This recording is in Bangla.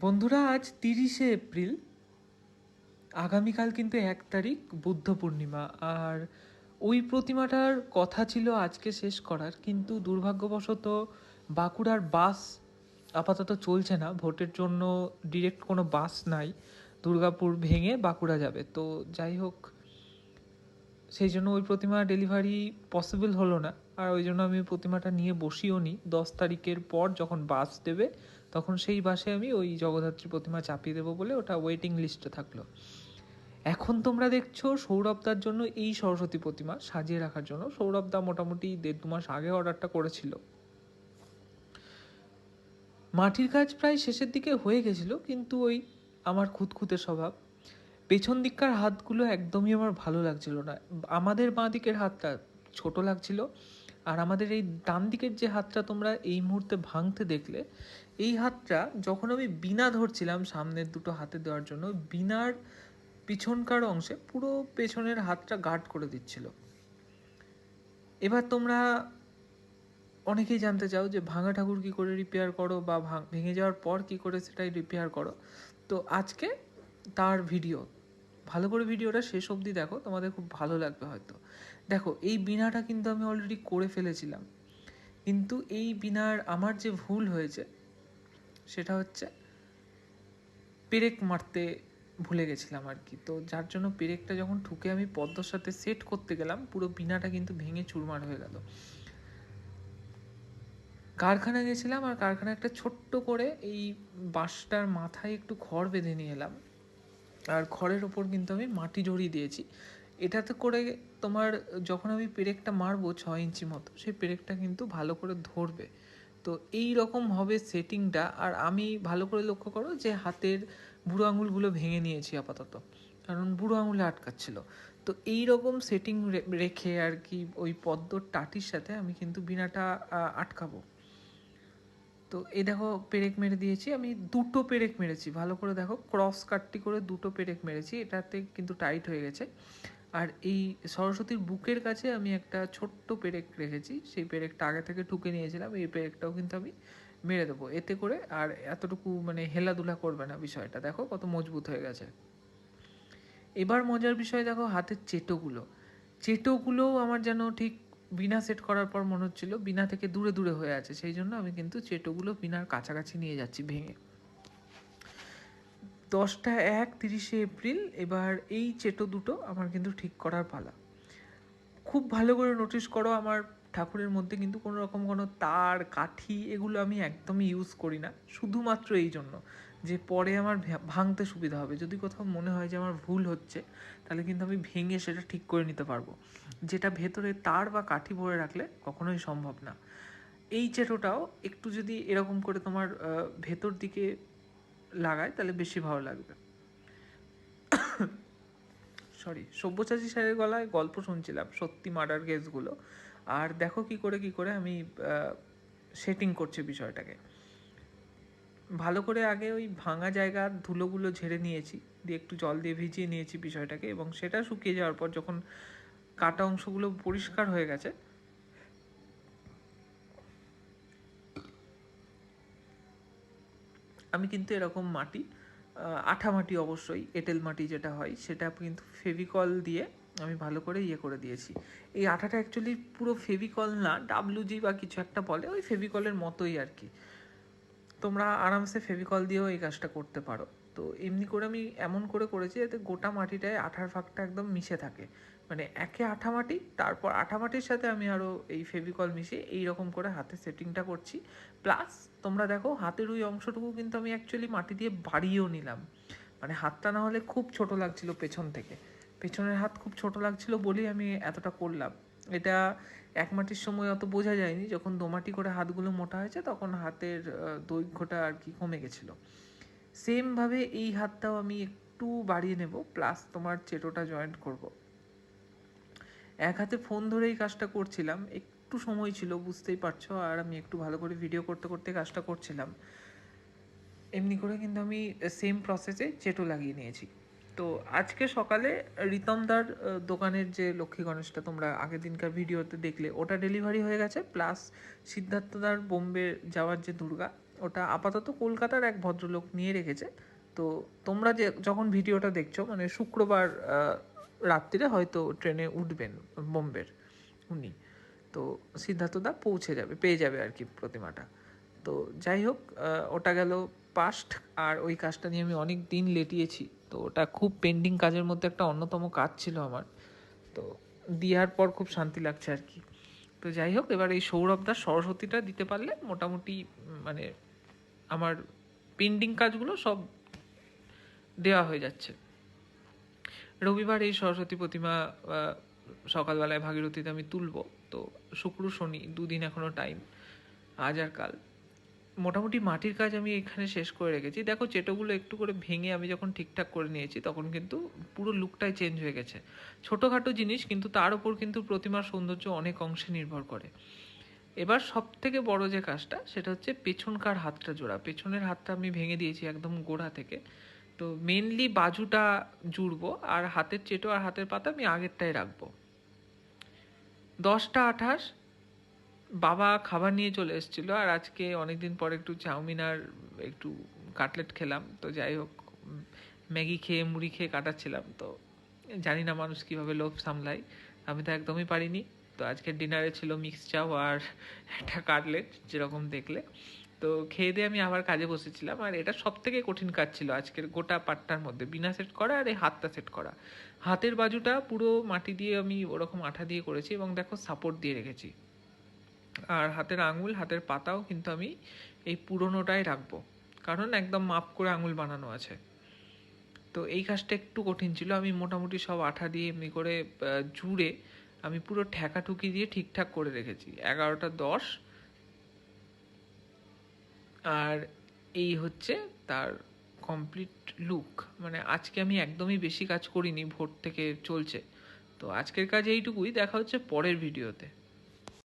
বন্ধুরা, আজ 30শে এপ্রিল। আগামীকাল কিন্তু 1 তারিখ, বুদ্ধ পূর্ণিমা। আর ওই প্রতিমাটার কথা ছিল আজকে শেষ করার, কিন্তু দুর্ভাগ্যবশত বাঁকুড়ার বাস আপাতত চলছে না। ভোটের জন্য ডিরেক্ট কোনো বাস নাই, দুর্গাপুর ভেঙে বাঁকুড়া যাবে। তো যাই হোক, সেই জন্য ওই প্রতিমা ডেলিভারি পসিবল হলো না। আর ওই জন্য আমি প্রতিমাটা নিয়ে বসিও নি। 10 তারিখের পর যখন বাস দেবে তখন সেই বাসে আমি ওই জগদ্ধাত্রী প্রতিমা চাপিয়ে দেবো বলে ওটা ওয়েটিং লিস্টে থাকলো। এখন তোমরা দেখছো সৌরভদার জন্য এই সরস্বতী প্রতিমা সাজিয়ে রাখার জন্য সৌরভদা মোটামুটি 1.5 মাস আগে অর্ডারটা করেছিল। মাটির কাজ প্রায় শেষের দিকে হয়ে গেছিলো, কিন্তু ওই আমার খুঁতখুঁতে স্বভাব, পেছন দিককার হাতগুলো একদমই আমার ভালো লাগছিল না। আমাদের বাঁ দিকের হাতটা ছোট লাগছিল, আর আমাদের এই ডান দিকের যে হাতটা তোমরা এই মুহূর্তে ভাঙতে দেখলে, এই হাতটা যখন আমি বিনা ধরছিলাম সামনের দুটো হাতে দেওয়ার জন্য, বিনার পিছনকার অংশে পুরো পেছনের হাতটা গার্ড করে দিচ্ছিল। এবার তোমরা অনেকেই জানতে চাও যে ভাঙা ঠাকুর কী করে রিপেয়ার করো, বা ভেঙে যাওয়ার পর কী করে সেটাই রিপেয়ার করো। তো আজকে তার ভিডিও, ভালো করে ভিডিওটা শেষ অবধি দেখো, তোমাদের খুব ভালো লাগবে হয়তো। দেখো, এই বিনাটা কিন্তু আমি অলরেডি করে ফেলেছিলাম, কিন্তু এই বিনার আমার যে ভুল হয়েছে সেটা হচ্ছে পেরেক মারতে ভুলে গেছিলাম আর কি। তো যার জন্য পেরেকটা যখন ঠুকে আমি পদ্মর সাথে সেট করতে গেলাম, পুরো বিনাটা কিন্তু ভেঙে চুরমার হয়ে গেল। কারখানা গেছিলাম, আর কারখানা একটা ছোট্ট করে এই বাঁশটার মাথায় একটু খড় বেঁধে নিয়ে এলাম, আর খড়ের ওপর কিন্তু আমি মাটি জড়িয়ে দিয়েছি। এটাতে করে তোমার যখন আমি পেরেকটা মারবো 6 ইঞ্চি মতো, সেই পেরেকটা কিন্তু ভালো করে ধরবে। তো এই রকম হবে সেটিংটা। আর আমি ভালো করে লক্ষ্য করো যে হাতের বুড়ো আঙুলগুলো ভেঙে নিয়েছি আপাতত, কারণ বুড়ো আঙুলে আটকাচ্ছিল। তো এই রকম সেটিং রেখে আর কি ওই পদ্মর টাটির সাথে আমি কিন্তু বিনাটা আটকাবো। তো এই দেখো, পেরেক মেরে দিয়েছি আমি, দুটো পেরেক মেরেছি, ভালো করে দেখো, ক্রস কাটটি করে দুটো পেরেক মেরেছি, এটাতে কিন্তু টাইট হয়ে গেছে। আর এই সরস্বতীর বুকের কাছে আমি একটা ছোট্ট পেরেক রেখেছি, সেই পেরেকটা আগে থেকে ঠুকে নিয়েছিলাম, এই পেরেকটাও কিন্তু আমি মেরে দেবো এতে করে। আর এতটুকু মানে হেলাধুলা করবে না বিষয়টা, দেখো কত মজবুত হয়ে গেছে। এবার মজার বিষয় দেখো, হাতের চেটোগুলোও আমার যেন ঠিক বিনা সেট করার পর মনে হচ্ছিল বিনা থেকে দূরে দূরে হয়ে আছে, সেই জন্য আমি কিন্তু চেটোগুলো বিনার কাছাকাছি নিয়ে যাচ্ছি ভেঙে। 10টা 1 30শে এপ্রিল। এবার এই চেটো দুটো আমার কিন্তু ঠিক করার পালা। খুব ভালো করে নোটিস করো, আমার ঠাকুরের মধ্যে কিন্তু কোনো রকম কোনো তার কাঠি এগুলো আমি একদমই ইউজ করি না, শুধুমাত্র এই জন্য যে পরে আমার ভাঙতে সুবিধা হবে। যদি কোথাও মনে হয় যে আমার ভুল হচ্ছে, তাহলে কিন্তু আমি ভেঙে সেটা ঠিক করে নিতে পারবো, যেটা ভেতরে তার বা কাঠি ভরে রাখলে কখনোই সম্ভব না। এই চেটোটাও একটু যদি এরকম করে তোমার ভেতর দিকে লাগায় তাহলে বেশি ভালো লাগবে। সব্যসাচী স্যারের গলায় গল্প শুনছিলাম, সত্যি মার্ডার কেসগুলো। আর দেখো কি করে আমি সেটিং করছি বিষয়টাকে। ভালো করে আগে ওই ভাঙা জায়গার ধুলোগুলো ঝেড়ে নিয়েছি, দিয়ে একটু জল দিয়ে ভিজিয়ে নিয়েছি বিষয়টাকে, এবং সেটা শুকিয়ে যাওয়ার পর যখন কাটা অংশগুলো পরিষ্কার হয়ে গেছে, আমি কিন্তু এরকম মাটি, আঠা মাটি, অবশ্যই এঁটেল মাটি যেটা হয়, সেটা কিন্তু ফেভিকল দিয়ে আমি ভালো করে করে দিয়েছি। এই আঠাটা অ্যাকচুয়ালি পুরো ফেভিকল না, ডাব্লুজি বা কিছু একটা বলে, ওই ফেভিকলের মতোই আর কি। তোমরা আরামসে ফেভিকল দিয়েও এই কাজটা করতে পারো। তো এমনি করে আমি এমন করে করেছি যাতে গোটা মাটিটায় আঠার ফাঁকটা একদম মিশে থাকে, মানে একে আঠা মাটি, তারপর আঠা মাটির সাথে আমি আরও এই ফেভিকল মিশিয়ে এইরকম করে হাতে সেটিংটা করছি। প্লাস তোমরা দেখো, হাতের ওই অংশটুকু কিন্তু আমি অ্যাকচুয়ালি মাটি দিয়ে বাড়িয়েও নিলাম, মানে হাতটা না হলে খুব ছোট লাগছিল পেছন থেকে, পেছনের হাত খুব ছোট লাগছিল বলেই আমি এতটা করলাম। এটা এক মাটির সময় অত বোঝা যায়নি, যখন দোমাটি করে হাতগুলো মোটা হয়েছে তখন হাতের দৈর্ঘ্যটা আর কি কমে গেছিলো। সেমভাবে এই হাতটাও আমি একটু বাড়িয়ে নেব, প্লাস তোমার চেটোটা জয়েন্ট করব। এক হাতে ফোন ধরেই কাজটা করছিলাম, একটু সময় ছিল বুঝতেই পারছো, আর আমি একটু ভালো করে ভিডিও করতে করতে কাজটা করছিলাম। এমনি করে কিন্তু আমি সেম প্রসেসে চেটো লাগিয়ে নিয়েছি। তো আজকে সকালে রিতমদার দোকানের যে লক্ষ্মী গণেশটা তোমরা আগের দিনকার ভিডিওতে দেখলে, ওটা ডেলিভারি হয়ে গেছে, প্লাস সিদ্ধার্থদার বোম্বে যাওয়ার যে দুর্গা, ওটা আপাতত কলকাতার এক ভদ্রলোক নিয়ে রেখেছে। তো তোমরা যখন ভিডিওটা দেখছো মানে শুক্রবার রাত্রিরে হয়তো ট্রেনে উঠবেন বোম্বের উনি, তো সিদ্ধার্থদা পেয়ে যাবে আর কি প্রতিমাটা। তো যাই হোক, ওটা গেল পাস্ট। আর ওই কাজটা নিয়ে আমি অনেক দিন লেটিয়েছি, তো ওটা খুব পেন্ডিং কাজের মধ্যে একটা অন্যতম কাজ ছিল আমার। তো দেওয়ার পর খুব শান্তি লাগছে আর কি। তো যাই হোক, এবার এই সৌরভদার সরস্বতীটা দিতে পারলে মোটামুটি মানে আমার পেন্ডিং কাজগুলো সব দেওয়া হয়ে যাচ্ছে। রবিবার এই সরস্বতী প্রতিমা সকালবেলায় ভাগীরথীতে আমি তুলবো। তো শুক্র শনি 2 দিন এখনও টাইম, আজ আর কাল। মোটামুটি মাটির কাজ আমি এখানে শেষ করে রেখেছি। দেখো চেটোগুলো একটু করে ভেঙে আমি যখন ঠিকঠাক করে নিয়েছি তখন কিন্তু পুরো লুকটাই চেঞ্জ হয়ে গেছে। ছোটোখাটো জিনিস, কিন্তু তার উপর কিন্তু প্রতিমার সৌন্দর্য অনেক অংশে নির্ভর করে। এবার সব থেকে বড় যে কাজটা সেটা হচ্ছে পেছনকার হাতটা জোড়া। পেছনের হাতটা আমি ভেঙে দিয়েছি একদম গোড়া থেকে। তো মেনলি বাজুটা জুড়বো, আর হাতের চেটো আর হাতের পাতা আমি আগেরটাই রাখবো। 10টা 28 বাবা খাবার নিয়ে চলে এসেছিলো, আর আজকে অনেকদিন পর একটু চাউমিন আর একটু কাটলেট খেলাম। তো যাই হোক, ম্যাগি খেয়ে মুড়ি খেয়ে কাটাচ্ছিলাম। তো জানি না মানুষ কীভাবে লোভ সামলায়, আমি তো একদমই পারিনি। তো আজকের ডিনারে ছিল মিক্স চাউ আর একটা কাটলেট যেরকম দেখলে। তো খেয়ে দিয়ে আমি আবার কাজে বসেছিলাম, আর এটা সব থেকে কঠিন কাজ ছিল আজকের গোটা পাটটার মধ্যে, বিনা সেট করা আর এই হাতটা সেট করা। হাতের বাজুটা পুরো মাটি দিয়ে আমি ওরকম আঠা দিয়ে করেছি, এবং দেখো সাপোর্ট দিয়ে রেখেছি। আর হাতের আঙুল, হাতের পাতাও কিন্তু আমি এই পুরোনোটাই রাখবো, কারণ একদম মাপ করে আঙুল বানানো আছে। তো এই কাজটা একটু কঠিন ছিল। আমি মোটামুটি সব আঠা দিয়ে এমনি করে জুড়ে আমি পুরো ঠেকাঠুকি দিয়ে ঠিকঠাক করে রেখেছি। 11টা 10, আর এই হচ্ছে তার কমপ্লিট লুক। মানে আজকে আমি একদমই বেশি কাজ করিনি, ভোর থেকে চলছে। তো আজকের কাজ এইটুকুই, দেখা হচ্ছে পরের ভিডিওতে।